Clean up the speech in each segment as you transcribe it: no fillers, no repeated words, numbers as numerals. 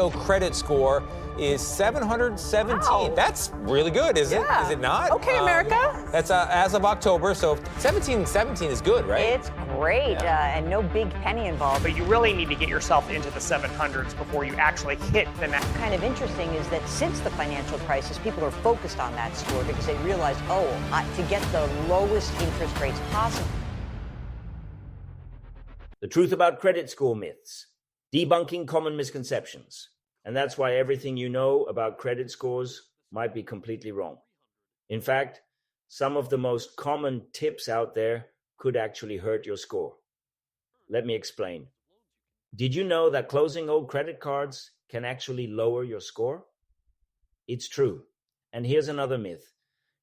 credit score is 717. Wow. That's really good, is it? Is it not? Okay, America. That's as of October, so 1717 is good, right? It's great, and no big penny involved. But you really need to get yourself into the 700s before you actually hit the next. Kind of interesting is that since the financial crisis, people are focused on that score because they realize, to get the lowest interest rates possible. The truth about credit score myths, debunking common misconceptions. And that's why everything you know about credit scores might be completely wrong. In fact, some of the most common tips out there could actually hurt your score. Let me explain. Did you know that closing old credit cards can actually lower your score? It's true. And here's another myth.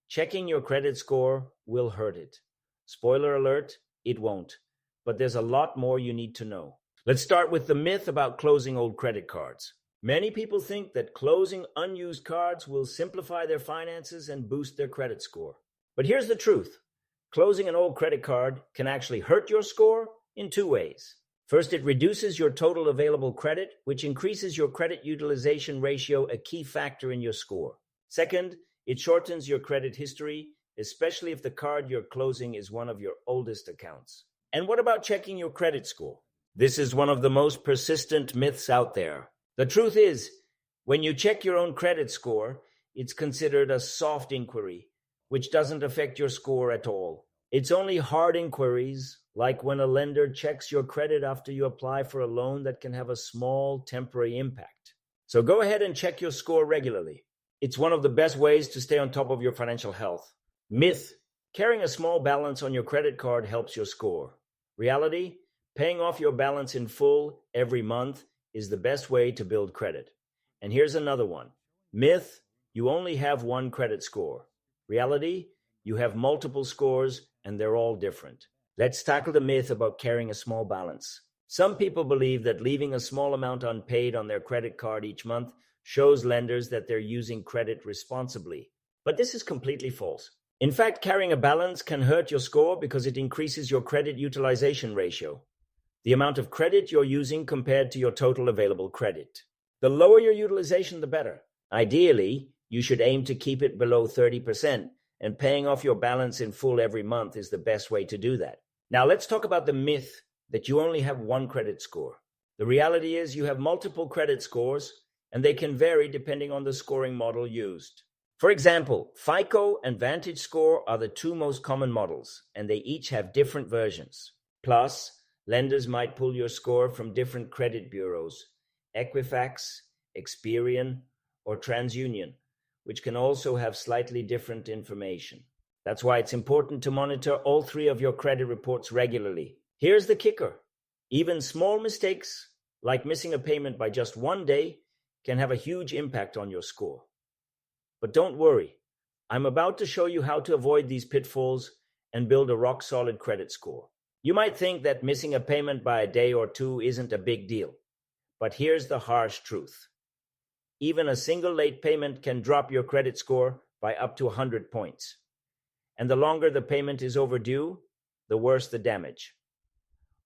Checking your credit score will hurt it. Spoiler alert, it won't. But there's a lot more you need to know. Let's start with the myth about closing old credit cards. Many people think that closing unused cards will simplify their finances and boost their credit score. But here's the truth. Closing an old credit card can actually hurt your score in two ways. First, it reduces your total available credit, which increases your credit utilization ratio, a key factor in your score. Second, it shortens your credit history, especially if the card you're closing is one of your oldest accounts. And what about checking your credit score? This is one of the most persistent myths out there. The truth is, when you check your own credit score, it's considered a soft inquiry, which doesn't affect your score at all. It's only hard inquiries, like when a lender checks your credit after you apply for a loan, that can have a small temporary impact. So go ahead and check your score regularly. It's one of the best ways to stay on top of your financial health. Myth: carrying a small balance on your credit card helps your score. Reality: paying off your balance in full every month is the best way to build credit. And here's another one. Myth: you only have one credit score. Reality: you have multiple scores and they're all different. Let's tackle the myth about carrying a small balance. Some people believe that leaving a small amount unpaid on their credit card each month shows lenders that they're using credit responsibly. But this is completely false. In fact, carrying a balance can hurt your score because it increases your credit utilization ratio, the amount of credit you're using compared to your total available credit. The lower your utilization, the better. Ideally, you should aim to keep it below 30%, and paying off your balance in full every month is the best way to do that. Now let's talk about the myth that you only have one credit score. The reality is you have multiple credit scores, and they can vary depending on the scoring model used. For example, FICO and Vantage Score are the two most common models, and they each have different versions. Plus, lenders might pull your score from different credit bureaus, Equifax, Experian, or TransUnion, which can also have slightly different information. That's why it's important to monitor all three of your credit reports regularly. Here's the kicker. Even small mistakes, like missing a payment by just one day, can have a huge impact on your score. But don't worry. I'm about to show you how to avoid these pitfalls and build a rock-solid credit score. You might think that missing a payment by a day or two isn't a big deal. But here's the harsh truth. Even a single late payment can drop your credit score by up to 100 points. And the longer the payment is overdue, the worse the damage.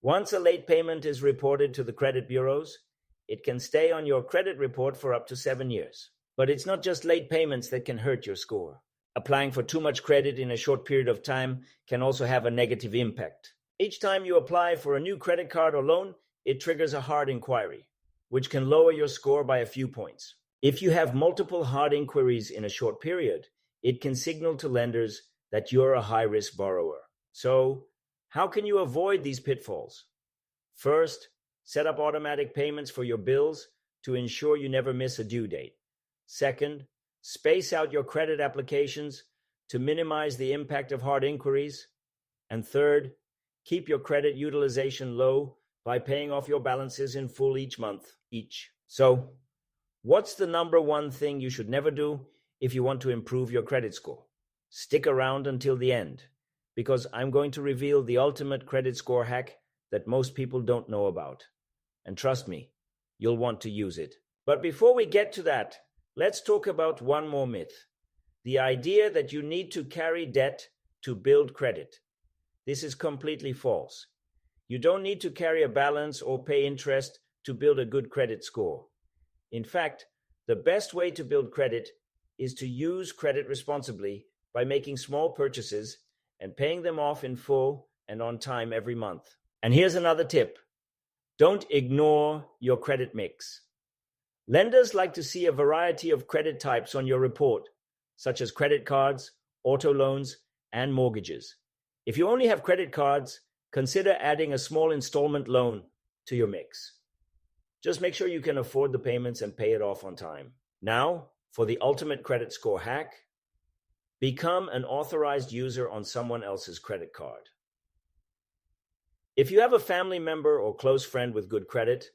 Once a late payment is reported to the credit bureaus, it can stay on your credit report for up to 7 years. But it's not just late payments that can hurt your score. Applying for too much credit in a short period of time can also have a negative impact. Each time you apply for a new credit card or loan, it triggers a hard inquiry, which can lower your score by a few points. If you have multiple hard inquiries in a short period, it can signal to lenders that you're a high-risk borrower. So, how can you avoid these pitfalls? First, set up automatic payments for your bills to ensure you never miss a due date. Second, space out your credit applications to minimize the impact of hard inquiries. And third, keep your credit utilization low by paying off your balances in full each month. So, what's the number one thing you should never do if you want to improve your credit score? Stick around until the end, because I'm going to reveal the ultimate credit score hack that most people don't know about. And trust me, you'll want to use it. But before we get to that, let's talk about one more myth. The idea that you need to carry debt to build credit. This is completely false. You don't need to carry a balance or pay interest to build a good credit score. In fact, the best way to build credit is to use credit responsibly by making small purchases and paying them off in full and on time every month. And here's another tip. Don't ignore your credit mix. Lenders like to see a variety of credit types on your report, such as credit cards, auto loans, and mortgages. If you only have credit cards, consider adding a small installment loan to your mix. Just make sure you can afford the payments and pay it off on time. Now, for the ultimate credit score hack, become an authorized user on someone else's credit card. If you have a family member or close friend with good credit,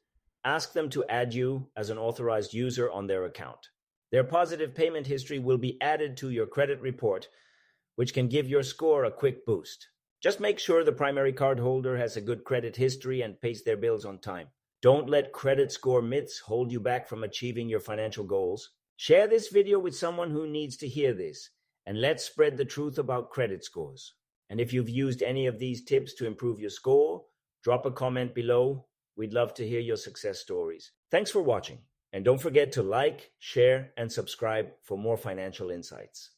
ask them to add you as an authorized user on their account. Their positive payment history will be added to your credit report, which can give your score a quick boost. Just make sure the primary cardholder has a good credit history and pays their bills on time. Don't let credit score myths hold you back from achieving your financial goals. Share this video with someone who needs to hear this, and let's spread the truth about credit scores. And if you've used any of these tips to improve your score, drop a comment below. We'd love to hear your success stories. Thanks for watching, and don't forget to like, share, and subscribe for more financial insights.